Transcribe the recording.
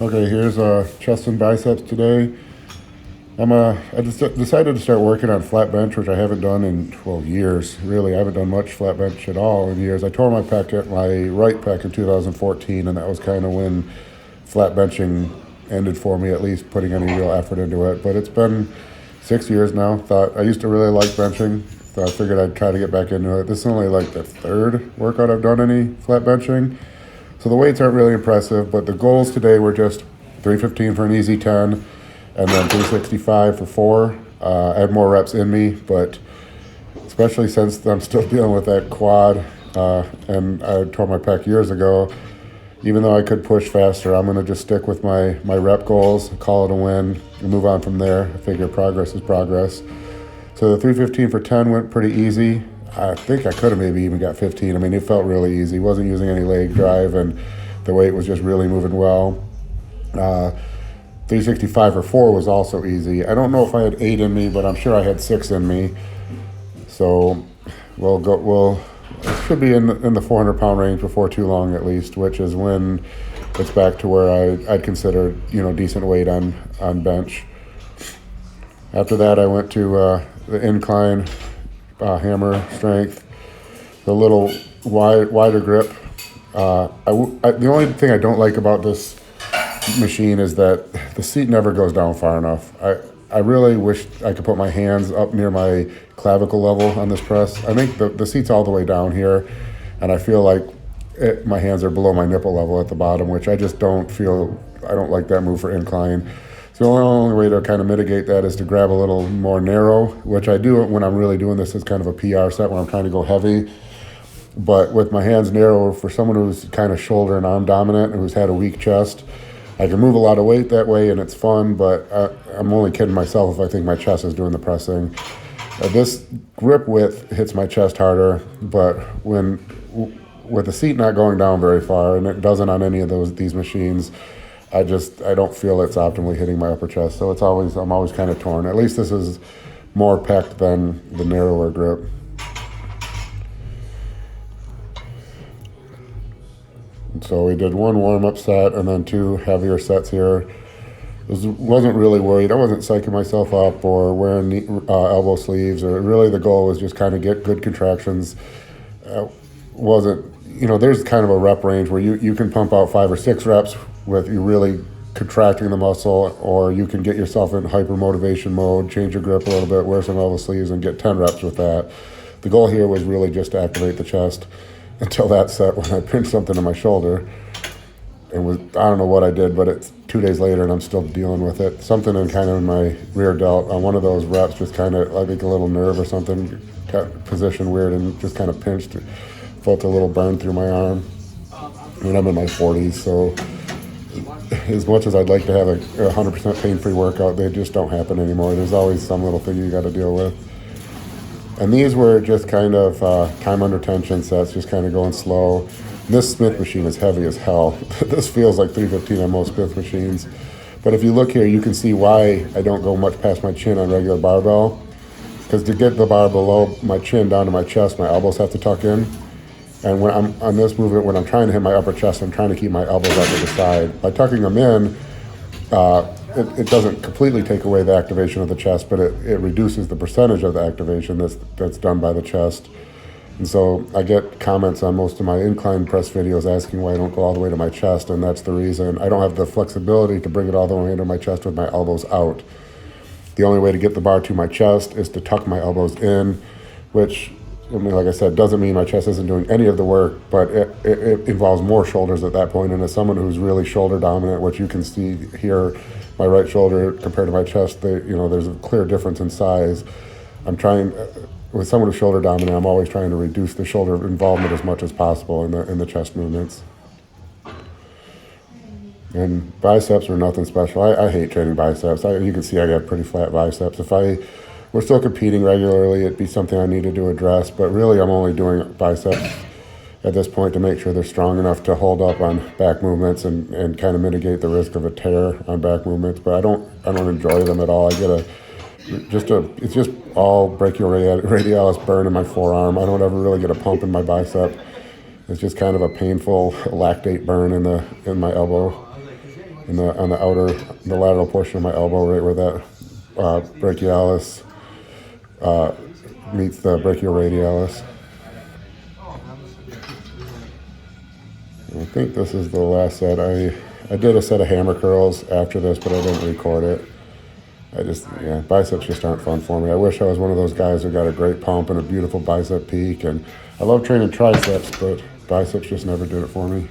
Okay, here's chest and biceps today. I just decided to start working on flat bench, which I haven't done in 12 years. Really, I haven't done much flat bench at all in years. I tore my pec at my right pec in 2014, and that was kind of when flat benching ended for me, at least putting any real effort into it. But it's been 6 years now. Thought I used to really like benching, so I figured I'd try to get back into it. This is only like the third workout I've done any flat benching. So the weights aren't really impressive, but the goals today were just 315 for an easy 10, and then 365 for 4. I had more reps in me, but especially since I'm still dealing with that quad, and I tore my pec years ago, even though I could push faster, I'm going to just stick with my rep goals, call it a win, and move on from there. I figure progress is progress. So the 315 for 10 went pretty easy. I think I could have maybe even got 15. I mean, it felt really easy. Wasn't using any leg drive, and the weight was just really moving well. 365 for 4 was also easy. I don't know if I had 8 in me, but I'm sure I had 6 in me. So it should be in the 400-pound range before too long at least, which is when it's back to where I'd consider, decent weight on bench. After that, I went to the incline hammer strength, the little wider grip. The only thing I don't like about this machine is that the seat never goes down far enough. I really wish I could put my hands up near my clavicle level on this press. I think the seat's all the way down here, and I feel like my hands are below my nipple level at the bottom, which I just don't feel. I don't like that move for incline. So the only way to kind of mitigate that is to grab a little more narrow, which I do when I'm really doing this as kind of a PR set when I'm trying to go heavy. But with my hands narrow, for someone who's kind of shoulder and arm dominant, who's had a weak chest, I can move a lot of weight that way, and it's fun, but I'm only kidding myself if I think my chest is doing the pressing. This grip width hits my chest harder, but with the seat not going down very far, and it doesn't on any of these machines, I don't feel it's optimally hitting my upper chest. So I'm always kind of torn. At least this is more pecked than the narrower grip. And so we did one warm-up set and then 2 heavier sets here. Wasn't really worried. I wasn't psyching myself up or wearing elbow sleeves. Or really, the goal was just kind of get good contractions. There's kind of a rep range where you can pump out 5 or 6 reps with you really contracting the muscle, or you can get yourself in hypermotivation mode, change your grip a little bit, wear some elbow sleeves, and get 10 reps with that. The goal here was really just to activate the chest until that set when I pinched something in my shoulder. I don't know what I did, but it's 2 days later and I'm still dealing with it. Something in my rear delt on one of those reps, just kind of, I think a little nerve or something, got positioned weird and just kind of pinched. Felt a little burn through my arm. I mean, I'm in my 40s, so as much as I'd like to have a 100% pain-free workout, they just don't happen anymore. There's always some little thing you got to deal with. And these were just kind of time under tension sets, just kind of going slow. This Smith machine is heavy as hell. This feels like 315 on most Smith machines. But if you look here, you can see why I don't go much past my chin on regular barbell. Because to get the bar below my chin down to my chest, my elbows have to tuck in. And when I'm on this movement, when I'm trying to hit my upper chest, I'm trying to keep my elbows up to the side. By tucking them in, it doesn't completely take away the activation of the chest, but it reduces the percentage of the activation that's done by the chest. And so I get comments on most of my incline press videos asking why I don't go all the way to my chest, and that's the reason. I don't have the flexibility to bring it all the way into my chest with my elbows out. The only way to get the bar to my chest is to tuck my elbows in, which, like I said, doesn't mean my chest isn't doing any of the work, but it involves more shoulders at that point. And as someone who's really shoulder dominant, which you can see here, my right shoulder compared to my chest, there's a clear difference in size. With someone who's shoulder dominant, I'm always trying to reduce the shoulder involvement as much as possible in the chest movements. And biceps are nothing special. I hate training biceps. You can see I got pretty flat biceps. If I were still competing regularly, it'd be something I needed to address. But really, I'm only doing biceps at this point to make sure they're strong enough to hold up on back movements and kind of mitigate the risk of a tear on back movements. But I don't enjoy them at all. I get it's just all brachioradialis burn in my forearm. I don't ever really get a pump in my bicep. It's just kind of a painful lactate burn in my elbow. on the outer, the lateral portion of my elbow, right where that brachialis meets the brachioradialis. I think this is the last set. I did a set of hammer curls after this, but I didn't record it. Biceps just aren't fun for me. I wish I was one of those guys who got a great pump and a beautiful bicep peak. And I love training triceps, but biceps just never did it for me.